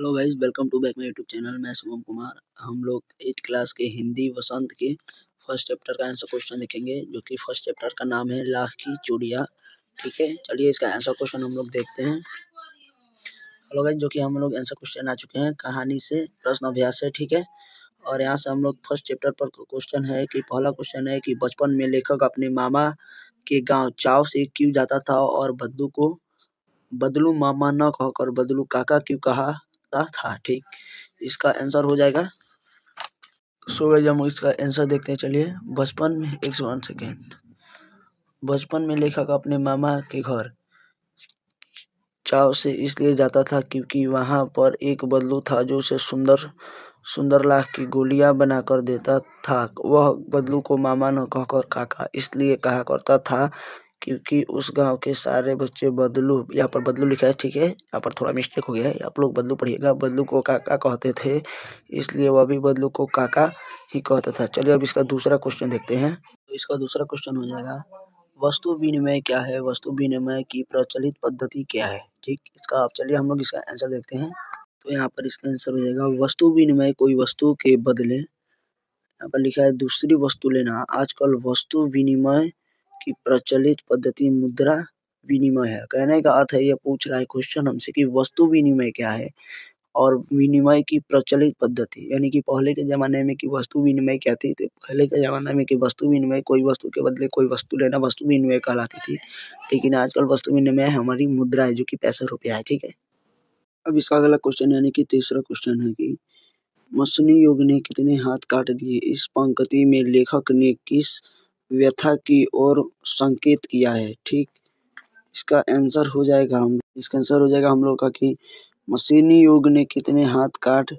Hello guys, welcome to back my YouTube channel. मैं शुभम कुमार। हम लोग 8th क्लास के हिंदी वसंत के फर्स्ट चैप्टर का आंसर क्वेश्चन देखेंगे, जो कि फर्स्ट चैप्टर का नाम है लाख की चूड़ियाँ। ठीक है, चलिए इसका आंसर क्वेश्चन हम लोग देखते हैं। हेलो गाइस, जो कि हम लोग आंसर क्वेश्चन आ चुके हैं कहानी से, प्रश्न अभ्यास से। ठीक है, और यहाँ से हम लोग फर्स्ट चैप्टर पर क्वेश्चन है कि पहला क्वेश्चन है कि बचपन में लेखक अपने मामा के गाँव चाव से क्यों जाता था और बदलू को बदलू मामा न कहकर बदलू काका क्यों कहा था। ठीक, इसका आंसर हो जाएगा। सो गाइस, हम इसका आंसर देखते हैं। चलिए, बचपन में 1 सेकेंड। बचपन में लेखक अपने मामा के घर चाव से इसलिए जाता था क्योंकि वहां पर एक बदलू था जो उसे सुंदर लाख की गोलियां बनाकर देता था। वह बदलू को मामा न कहकर काका इसलिए कहा करता था क्योंकि उस गांव के सारे बच्चे बदलू, यहाँ पर बदलू लिखा है, ठीक है, यहाँ पर थोड़ा मिस्टेक हो गया है, आप लोग बदलू पढ़िएगा, बदलू को काका कहते थे, इसलिए वह भी बदलू को काका ही कहता था। चलिए अब इसका दूसरा क्वेश्चन देखते हैं। तो इसका दूसरा क्वेश्चन हो जाएगा, वस्तु विनिमय क्या है, वस्तु विनिमय की प्रचलित पद्धति क्या है। ठीक, इसका आप चलिए हम लोग इसका आंसर देखते हैं। तो यहाँ पर इसका आंसर हो जाएगा, वस्तु विनिमय कोई वस्तु के बदले, यहाँ पर लिखा है दूसरी वस्तु लेना। आजकल वस्तु विनिमय की प्रचलित पद्धति मुद्रा विनिमय है। कहने का अर्थ है, ये पूछ रहा है क्वेश्चन हमसे कि वस्तु विनिमय क्या है और विनिमय की प्रचलित पद्धति, यानी कि पहले के जमाने में कि वस्तु विनिमय क्या थी। तो पहले के जमाने में कि वस्तु विनिमय कोई वस्तु के बदले कोई वस्तु लेना वस्तु विनिमय कहलाती थी, लेकिन आजकल वस्तु विनिमय हमारी मुद्रा है, जो कि पैसा रुपया है। ठीक है, अब इसका अगला क्वेश्चन यानी कि तीसरा क्वेश्चन है कि मसनी युग ने कितने हाथ काट दिए। इस पंक्ति में लेखक ने किस व्यथा की ओर संकेत किया है। ठीक, इसका आंसर हो जाएगा हम लोग का कि मशीनी युग ने कितने हाथ काट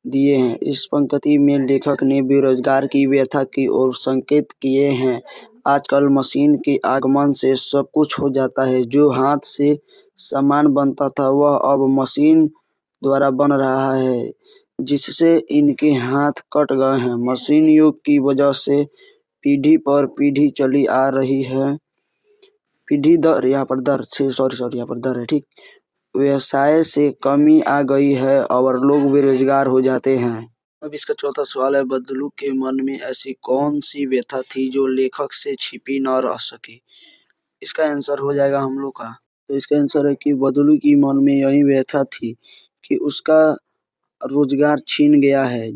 दिए हैं। इस पंक्ति में लेखक ने बेरोजगार की व्यथा की ओर संकेत किए हैं। आजकल मशीन के आगमन से सब कुछ हो जाता है। जो हाथ से सामान बनता था वह अब मशीन द्वारा बन रहा है, जिससे इनके हाथ कट गए हैं। मशीन युग की वजह से पीढ़ी पर पीढ़ी चली आ रही है, पीढ़ी दर, यहाँ पर दर से सॉरी यहाँ पर दर है। ठीक, व्यवसाय से कमी आ गई है और लोग बेरोजगार हो जाते हैं। अब इसका चौथा सवाल है, बदलू के मन में ऐसी कौन सी व्यथा थी जो लेखक से छिपी न रह सकी। इसका आंसर हो जाएगा हम लोग का। तो इसका आंसर है कि बदलू की मन में यही व्यथा थी कि उसका रोजगार छीन गया है।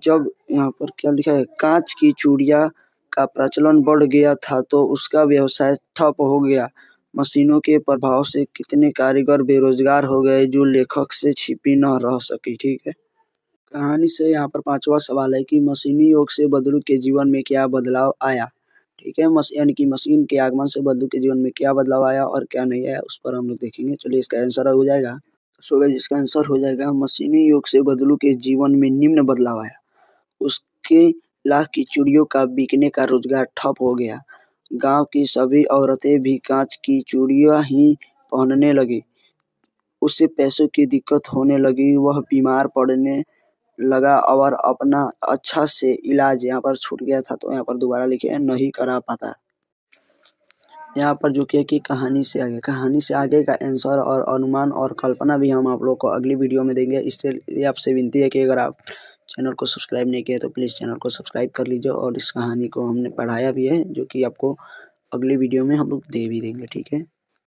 जब यहाँ पर क्या लिखा है, कांच की चूड़ियां का प्रचलन बढ़ गया था तो उसका व्यवसाय ठप हो गया। मशीनों के प्रभाव से कितने कारीगर बेरोजगार हो गए जो लेखक से छिपी न रह सकी। ठीक है, कहानी से यहाँ पर पांचवा सवाल है कि मशीनी युग से बदलू के जीवन में क्या बदलाव आया। ठीक है, यानी कि मशीन के आगमन से बदलू के जीवन में क्या बदलाव आया और क्या नहीं आया, उस पर हम लोग देखेंगे। चलिए इसका आंसर हो जाएगा। सो गाइस, इसका आंसर हो जाएगा, मशीनी युग से बदलू के जीवन में निम्न बदलाव आया। उसके लाख की चूड़ियों का बिकने का रोजगार ठप हो गया। गांव की सभी औरतें भी कांच की चूड़ियां ही पहनने लगी। उसे पैसों की दिक्कत होने लगी, वह बीमार पड़ने लगा और अपना अच्छा से इलाज, यहाँ पर छूट गया था तो यहाँ पर दोबारा लिखे नहीं करा पाता। यहाँ पर जो कि कहानी से आगे का आंसर और अनुमान और कल्पना भी हम आप लोग को अगली वीडियो में देंगे। इससे आपसे विनती है कि अगर आप चैनल को सब्सक्राइब नहीं किए तो प्लीज़ चैनल को सब्सक्राइब कर लीजिए, और इस कहानी को हमने पढ़ाया भी है, जो कि आपको अगली वीडियो में हम लोग दे भी देंगे। ठीक है।